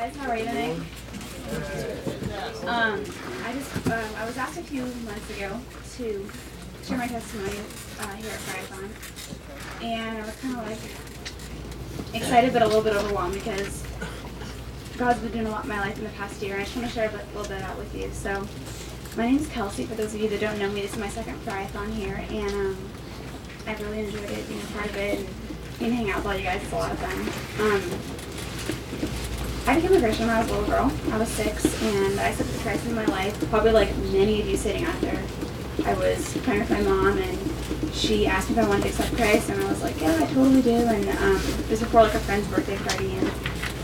guys. How are you today? I was asked a few months ago to share my testimony here at Triathlon, and I was kind of like excited but a little bit overwhelmed because God's been doing a lot in my life in the past year, and I just want to share a little bit out with you. So, my name is Kelsey. For those of you that don't know me, this is my second triathlon here, and I've really enjoyed it, being a part of it, and being hanging out with all you guys. It's a lot of fun. I became a Christian when I was a little girl. I was 6, and I accepted Christ in my life. Probably like many of you sitting out there, I was praying with my mom, and she asked me if I wanted to accept Christ, and I was like, yeah, I totally do. And it was before like a friend's birthday party, and I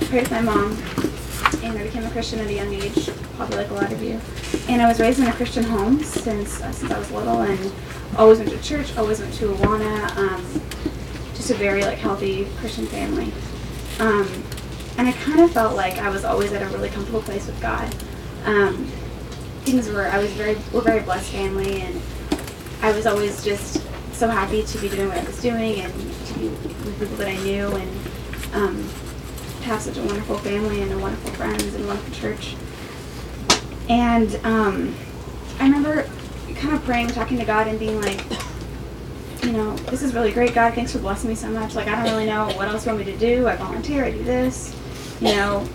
prayed with my mom, and I became a Christian at a young age, probably like a lot of you. And I was raised in a Christian home since I was little, and always went to church, always went to Awana, just a very like healthy Christian family. And I kind of felt like I was always at a really comfortable place with God. We're a very blessed family, and I was always just so happy to be doing what I was doing and to be with people that I knew, and to have such a wonderful family and wonderful friends and a wonderful church. And I remember kind of praying, talking to God, and being like, you know, this is really great, God. Thanks for blessing me so much. Like, I don't really know what else you want me to do. I volunteer, I do this. You know,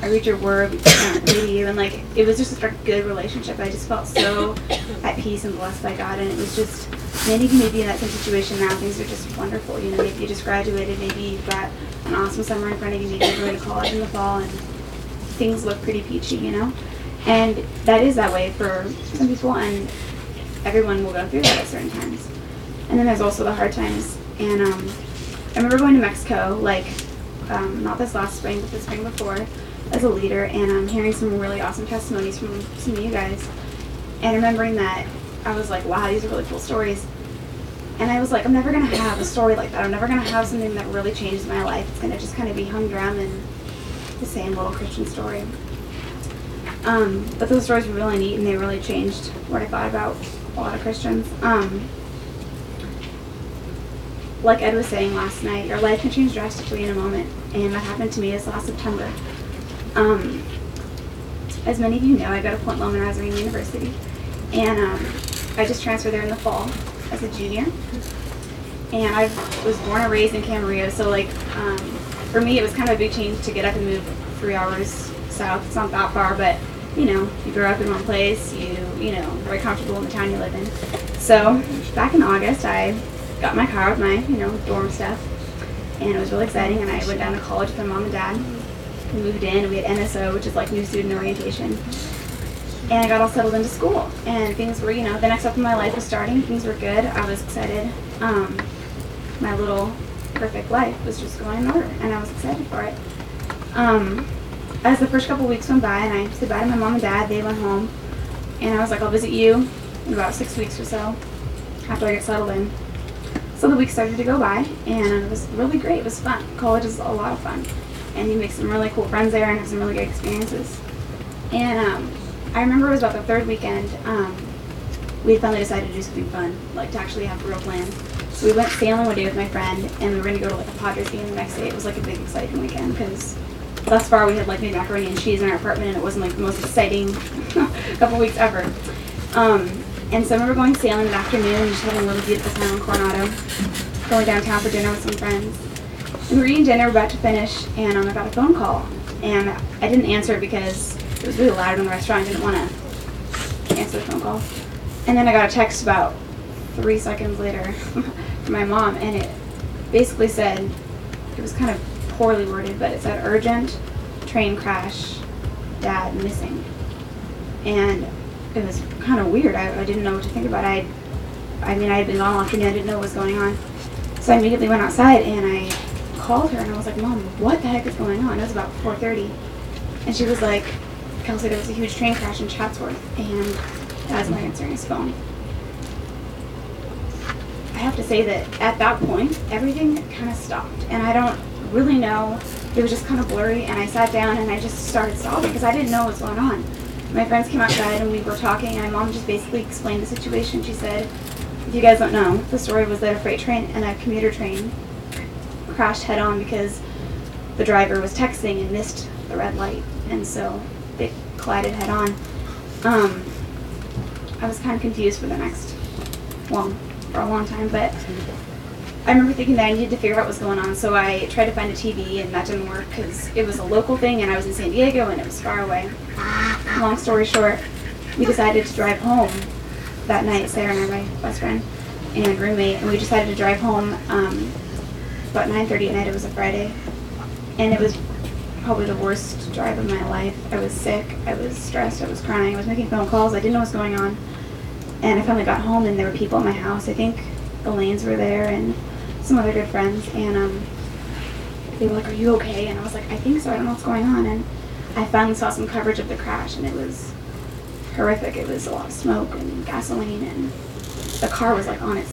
I read your word, read you, and like, it was just a good relationship. I just felt so at peace and blessed by God, and it was just, maybe you may be in that same situation now. Things are just wonderful. You know, maybe you just graduated, maybe you've got an awesome summer in front of you, maybe you're going to college in the fall, and things look pretty peachy, you know? And that is that way for some people, and everyone will go through that at certain times. And then there's also the hard times. And I remember going to Mexico, like, not this last spring, but the spring before, as a leader, and I'm hearing some really awesome testimonies from some of you guys, and remembering that I was like, wow, these are really cool stories. And I was like, I'm never going to have a story like that. I'm never going to have something that really changes my life. It's going to just kind of be humdrum and the same little Christian story. But those stories were really neat, and they really changed what I thought about a lot of Christians. Like Ed was saying last night, your life can change drastically in a moment, and that happened to me this last September. As many of you know, I go to Point Loma Nazarene University, and I just transferred there in the fall as a junior. And I was born and raised in Camarillo, so like for me it was kind of a big change to get up and move 3 hours south. It's not that far, but you know, you grow up in one place, you know, very comfortable in the town you live in. So back in August, I got my car with my, you know, dorm stuff, and it was really exciting, and I went down to college with my mom and dad. We moved in, and we had NSO, which is like new student orientation, and I got all settled into school, and things were, you know, the next step in my life was starting. Things were good. I was excited. My little perfect life was just going in order, and I was excited for it. As the first couple weeks went by, and I said bye to my mom and dad, they went home, and I was like, I'll visit you in about 6 weeks or so after I get settled in. So the weeks started to go by, and it was really great. It was fun. College is a lot of fun, and you make some really cool friends there and have some really great experiences. And I remember it was about the third weekend, we finally decided to do something fun, like to actually have a real plan. So we went sailing one day with my friend, and we were going to go to like a Padres game the next day. It was like a big exciting weekend, because thus far we had like made macaroni and cheese in our apartment, and it wasn't like the most exciting couple weeks ever. And so I remember going sailing that afternoon and just having a little beautiful time in Coronado, going downtown for dinner with some friends. And we were eating dinner, about to finish, and I got a phone call. And I didn't answer it because it was really loud in the restaurant. I didn't want to answer the phone call. And then I got a text about 3 seconds later from my mom, and it basically said, it was kind of poorly worded, but it said, urgent, train crash, dad missing. And it was kind of weird. I didn't know what to think about it. I mean, I had been gone all afternoon. I didn't know what was going on. So I immediately went outside, and I called her, and I was like, Mom, what the heck is going on? It was about 4:30. And she was like, Kelsey, there was a huge train crash in Chatsworth, and Dad's not answering his phone. I have to say that at that point, everything kind of stopped. And I don't really know. It was just kind of blurry, and I sat down, and I just started sobbing because I didn't know what was going on. My friends came outside, and we were talking, and my mom just basically explained the situation. She said, if you guys don't know, the story was that a freight train and a commuter train crashed head-on because the driver was texting and missed the red light, and so they collided head on. I was kind of confused for a long time, but I remember thinking that I needed to figure out what was going on, so I tried to find a TV, and that didn't work because it was a local thing, and I was in San Diego, and it was far away. Long story short, we decided to drive home that night. Sarah and I, my best friend and roommate, and we decided to drive home about 9:30 at night. It was a Friday, and it was probably the worst drive of my life. I was sick, I was stressed, I was crying, I was making phone calls, I didn't know what was going on. And I finally got home, and there were people at my house. I think the Lanes were there and some other good friends, and they were like, "Are you okay?" And I was like, "I think so, I don't know what's going on." And I finally saw some coverage of the crash, and it was horrific. It was a lot of smoke and gasoline, and the car was like on its